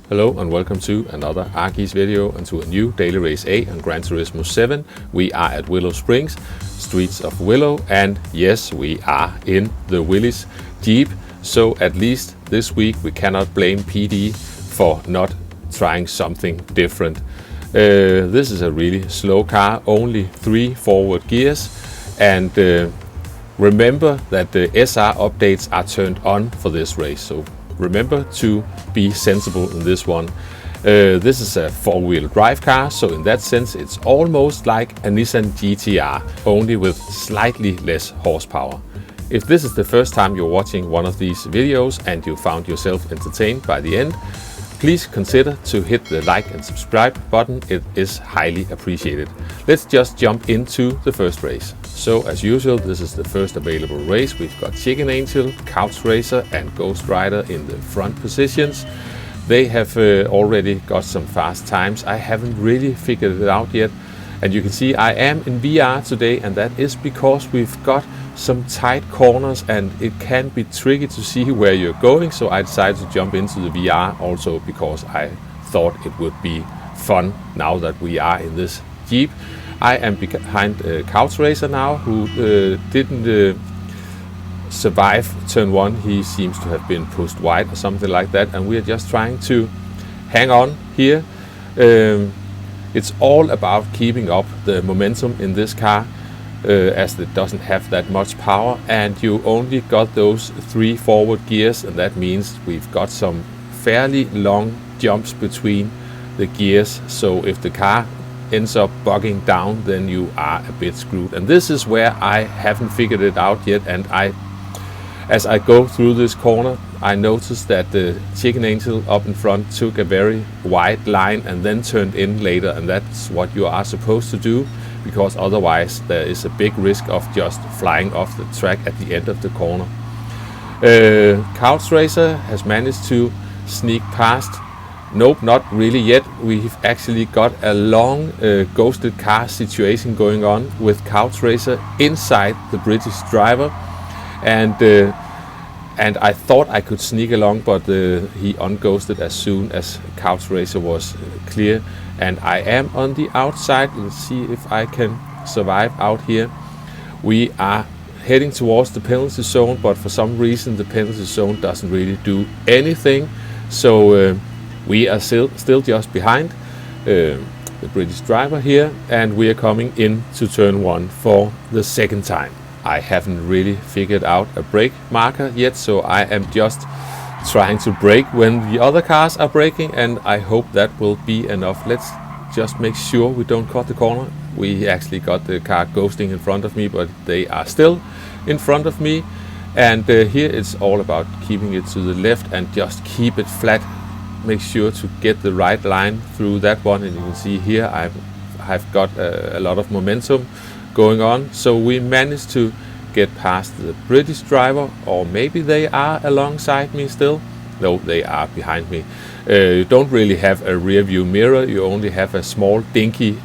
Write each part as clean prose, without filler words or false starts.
Hello and welcome to another Argis video and to a new Daily Race A on Gran Turismo 7. We are at Willow Springs, streets of Willow, and yes, we are in the Willys Jeep. So at least this week we cannot blame PD for not trying something different. This is a really slow car, only 3 forward gears, and remember that the SR updates are turned on for this race. So remember to be sensible in this one. This is a 4-wheel drive car, so in that sense it's almost like a Nissan GT-R, only with slightly less horsepower. If this is the first time you're watching one of these videos and you found yourself entertained by the end, please consider to hit the like and subscribe button. It is highly appreciated. Let's just jump into the first race. So as usual, this is the first available race. We've got Chicken Angel, Couch Racer and Ghost Rider in the front positions. They have already got some fast times. I haven't really figured it out yet. And you can see I am in VR today, and that is because we've got some tight corners and it can be tricky to see where you're going. So I decided to jump into the VR also because I thought it would be fun now that we are in this Jeep. I am behind Couch Racer now, who didn't survive turn 1. He seems to have been pushed wide or something like that, and we are just trying to hang on here. It's all about keeping up the momentum in this car, as it doesn't have that much power, and you only got those 3 forward gears, and that means we've got some fairly long jumps between the gears. So if the car ends up bogging down, then you are a bit screwed. And this is where I haven't figured it out yet, and as I go through this corner, I noticed that the Chicken Angel up in front took a very wide line and then turned in later, and that's what you are supposed to do, because otherwise there is a big risk of just flying off the track at the end of the corner. Couch Racer has managed to sneak past. Nope, not really yet. We've actually got a long ghosted car situation going on with Couch Racer inside the British driver, and I thought I could sneak along, but he unghosted as soon as Couch Racer was clear, and I am on the outside. Let's see if I can survive out here. We are heading towards the penalty zone, but for some reason the penalty zone doesn't really do anything, so we are still just behind the British driver here, and we are coming into turn 1 for the second time. I haven't really figured out a brake marker yet, so I am just trying to brake when the other cars are braking, and I hope that will be enough. Let's just make sure we don't cut the corner. We actually got the car ghosting in front of me, but they are still in front of me, and here it's all about keeping it to the left and just keep it flat. Make sure to get the right line through that one, and you can see here I've got a lot of momentum going on. So we managed to get past the British driver, or maybe they are alongside me still. No, they are behind me. You don't really have a rear view mirror, you only have a small dinky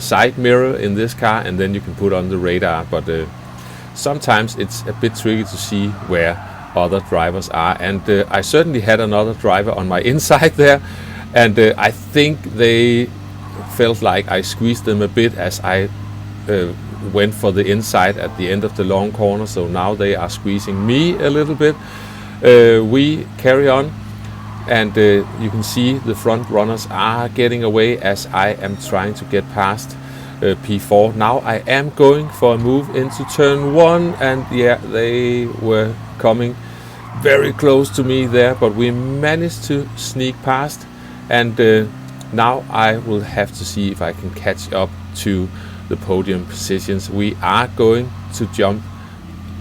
side mirror in this car, and then you can put on the radar, but sometimes it's a bit tricky to see where other drivers are, and I certainly had another driver on my inside there, and I think they felt like I squeezed them a bit as I went for the inside at the end of the long corner, so now they are squeezing me a little bit. We carry on, and you can see the front runners are getting away as I am trying to get past P4. Now I am going for a move into turn 1, and yeah, they were coming very close to me there, but we managed to sneak past, and now I will have to see if I can catch up to the podium positions. We are going to jump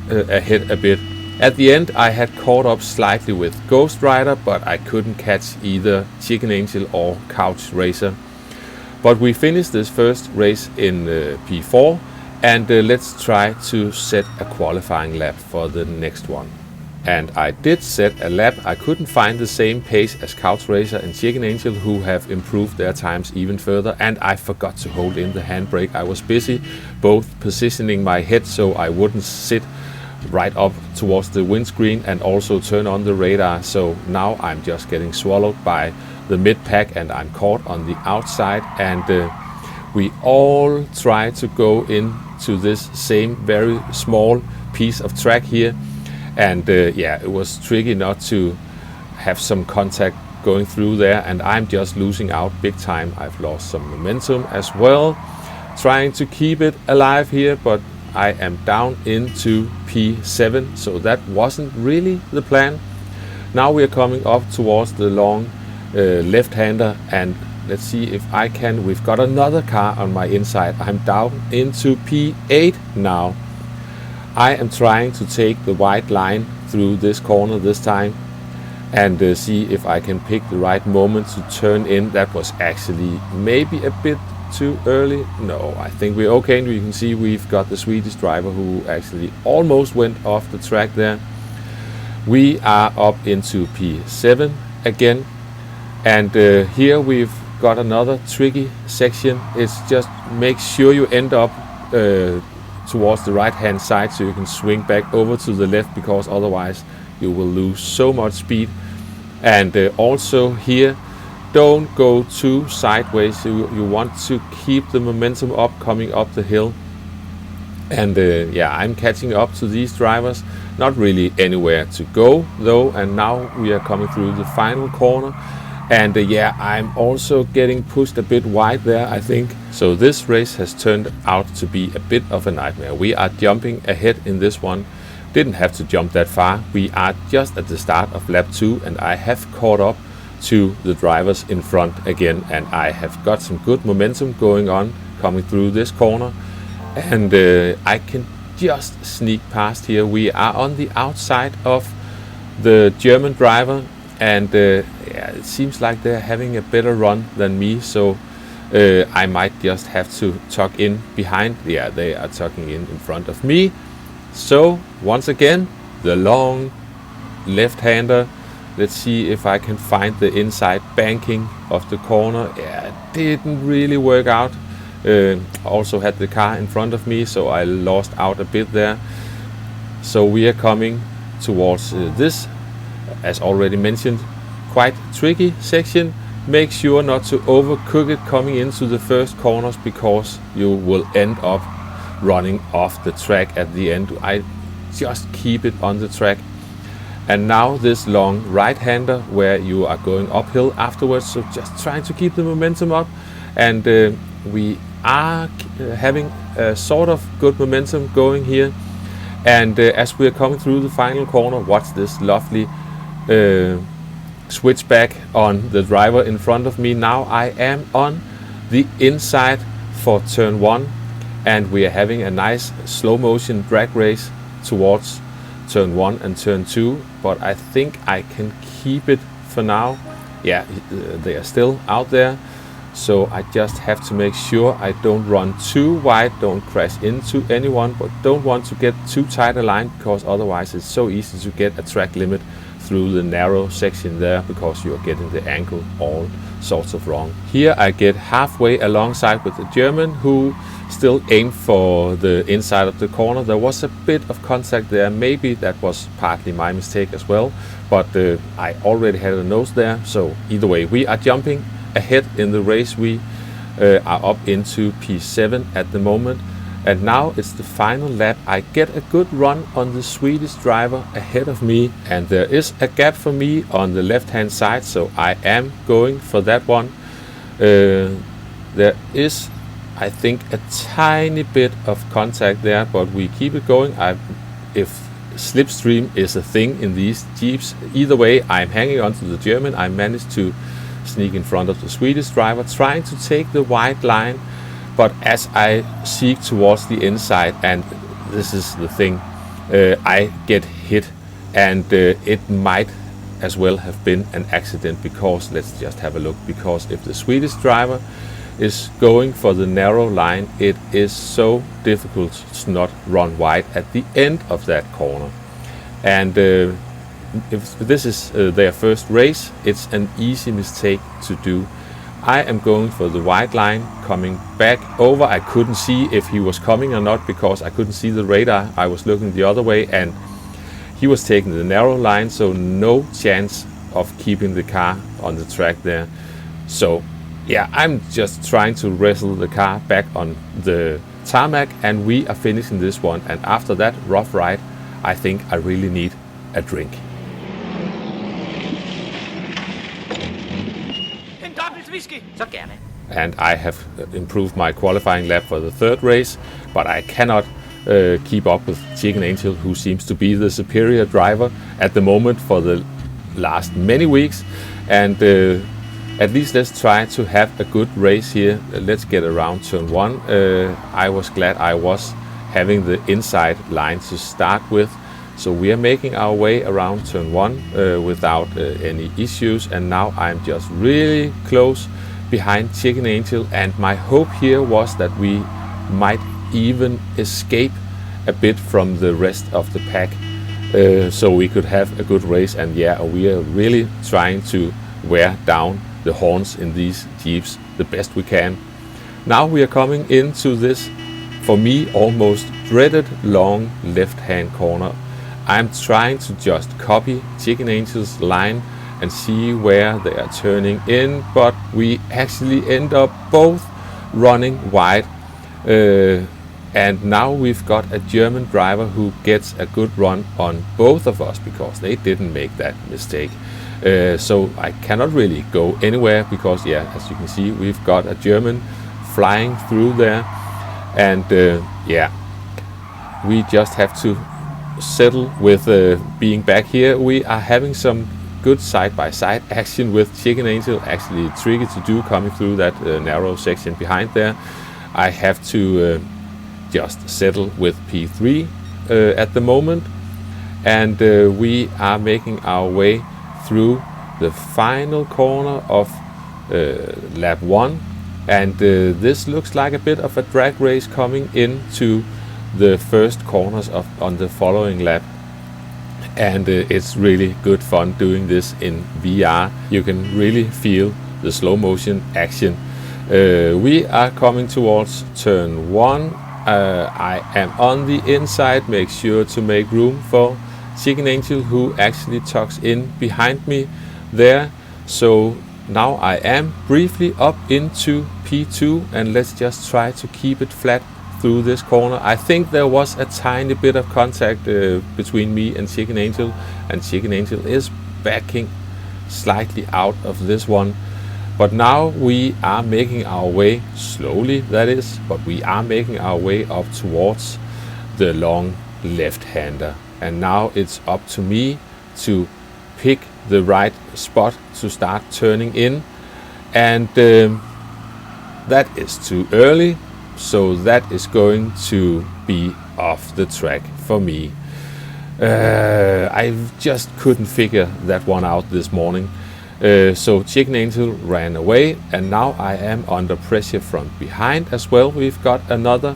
ahead a bit. At the end I had caught up slightly with Ghost Rider, but I couldn't catch either Chicken Angel or Couch Racer. But we finished this first race in P4, and let's try to set a qualifying lap for the next one. And I did set a lap. I couldn't find the same pace as Couch Racer and Chicken Angel, who have improved their times even further, and I forgot to hold in the handbrake. I was busy both positioning my head so I wouldn't sit right up towards the windscreen and also turn on the radar, so now I'm just getting swallowed by the mid pack and I'm caught on the outside, and we all try to go into this same very small piece of track here, and yeah, it was tricky not to have some contact going through there, and I'm just losing out big time. I've lost some momentum as well, trying to keep it alive here, but I am down into P7, so that wasn't really the plan. Now we are coming up towards the long left-hander, and let's see if I can. We've got another car on my inside. I'm down into P8 now. I am trying to take the white line through this corner this time, and see if I can pick the right moment to turn in. That was actually maybe a bit too early. No, I think we're okay. And you can see we've got the Swedish driver who actually almost went off the track there. We are up into P7 again, and here we've got another tricky section. It's just make sure you end up towards the right hand side so you can swing back over to the left, because otherwise you will lose so much speed. And also here, don't go too sideways. You want to keep the momentum up coming up the hill. And yeah, I'm catching up to these drivers. Not really anywhere to go though, and now we are coming through the final corner, and yeah, I'm also getting pushed a bit wide there, I think. So this race has turned out to be a bit of a nightmare. We are jumping ahead in this one. Didn't have to jump that far. We are just at the start of lap 2, and I have caught up to the drivers in front again, and I have got some good momentum going on coming through this corner, and I can just sneak past here. We are on the outside of the German driver, and yeah, it seems like they're having a better run than me, so I might just have to tuck in behind. Yeah, they are tucking in front of me. So once again, the long left-hander. Let's see if I can find the inside banking of the corner. Yeah, it didn't really work out. I also had the car in front of me, so I lost out a bit there. So we are coming towards this, as already mentioned, quite tricky section. Make sure not to overcook it coming into the first corners, because you will end up running off the track at the end. I just keep it on the track. And now this long right-hander where you are going uphill afterwards, so just trying to keep the momentum up. And we are having a sort of good momentum going here. And as we are coming through the final corner, watch this lovely switchback on the driver in front of me. Now I am on the inside for turn 1, and we are having a nice slow motion drag race towards turn 1 and turn 2, but I think I can keep it for now. Yeah, they are still out there, so I just have to make sure I don't run too wide, don't crash into anyone, but don't want to get too tight a line, because otherwise it's so easy to get a track limit through the narrow section there, because you are getting the angle all sorts of wrong. Here I get halfway alongside with the German, who still aimed for the inside of the corner. There was a bit of contact there. Maybe that was partly my mistake as well, but I already had a nose there. So either way, we are jumping ahead in the race. We are up into P7 at the moment, and now it's the final lap. I get a good run on the Swedish driver ahead of me, and there is a gap for me on the left hand side, so I am going for that one. There is, I think, a tiny bit of contact there, but we keep it going. If slipstream is a thing in these Jeeps, either way, I'm hanging on to the German. I managed to sneak in front of the Swedish driver, trying to take the white line, but as I seek towards the inside, and this is the thing, I get hit, and it might as well have been an accident, because let's just have a look. Because if the Swedish driver is going for the narrow line, it is so difficult to not run wide at the end of that corner. And if this is their first race, it's an easy mistake to do. I am going for the wide line, coming back over. I couldn't see if he was coming or not, because I couldn't see the radar. I was looking the other way, and he was taking the narrow line, so no chance of keeping the car on the track there. So yeah, I'm just trying to wrestle the car back on the tarmac, and we are finishing this one. And after that rough ride, I think I really need a drink. En dobbelt whisky, så gerne. And I have improved my qualifying lap for the third race, but I cannot keep up with Chicken Angel, who seems to be the superior driver at the moment for the last many weeks. And at least let's try to have a good race here. Let's get around turn 1. I was glad I was having the inside line to start with. So we are making our way around turn 1 without any issues. And now I'm just really close behind Chicken Angel. And my hope here was that we might even escape a bit from the rest of the pack, so we could have a good race. And yeah, we are really trying to wear down the horns in these Jeeps the best we can. Now we are coming into this, for me, almost dreaded long left-hand corner. I'm trying to just copy Chicken Angel's line and see where they are turning in, but we actually end up both running wide. And now we've got a German driver who gets a good run on both of us because they didn't make that mistake. So I cannot really go anywhere because, yeah, as you can see, we've got a German flying through there. And yeah, we just have to settle with being back here. We are having some good side-by-side action with Chicken Angel. Actually tricky to do coming through that narrow section behind there. I have to just settle with P3 at the moment, and we are making our way through the final corner of lap 1, and this looks like a bit of a drag race coming into the first corners on the following lap. And it's really good fun doing this in VR. You can really feel the slow motion action. We are coming towards turn 1. I am on the inside. Make sure to make room for Chicken Angel, who actually tucks in behind me there. So now I am briefly up into P2, and let's just try to keep it flat through this corner. I think there was a tiny bit of contact between me and Chicken Angel is backing slightly out of this one. But now we are making our way, slowly that is, but we are making our way up towards the long left-hander. And now it's up to me to pick the right spot to start turning in. And that is too early, so that is going to be off the track for me. I just couldn't figure that one out this morning. So Chicken Angel ran away, and now I am under pressure from behind as well. We've got another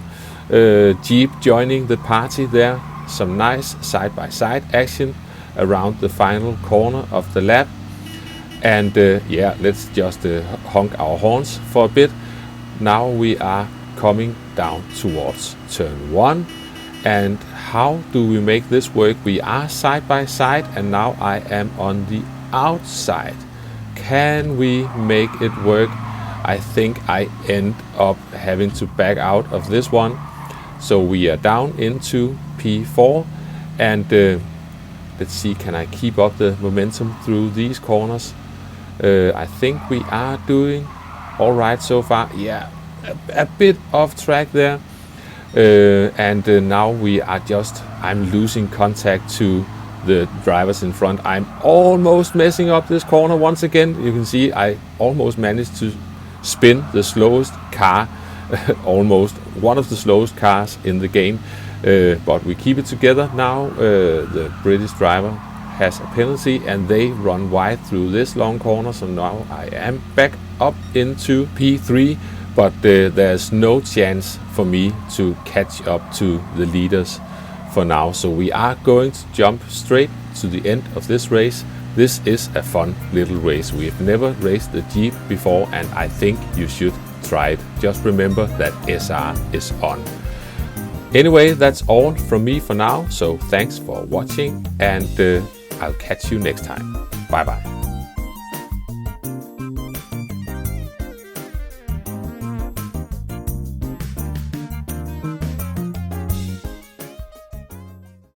Jeep joining the party there. Some nice side-by-side action around the final corner of the lap. And yeah, let's just honk our horns for a bit. Now we are coming down towards turn 1. And how do we make this work? We are side by side, and now I am on the outside. Can we make it work? I think I end up having to back out of this one. So we are down into P4, and let's see, can I keep up the momentum through these corners? I think we are doing all right so far. Yeah, a bit off track there. And now we are I'm losing contact to the drivers in front. I'm almost messing up this corner once again. You can see I almost managed to spin the slowest car, almost one of the slowest cars in the game. But we keep it together now. The British driver has a penalty, and they run wide through this long corner. So now I am back up into P3. But there's no chance for me to catch up to the leaders for now. So we are going to jump straight to the end of this race. This is a fun little race. We've never raced the Jeep before, and I think you should try it. Just remember that SR is on. Anyway, that's all from me for now. So thanks for watching, and I'll catch you next time. Bye bye.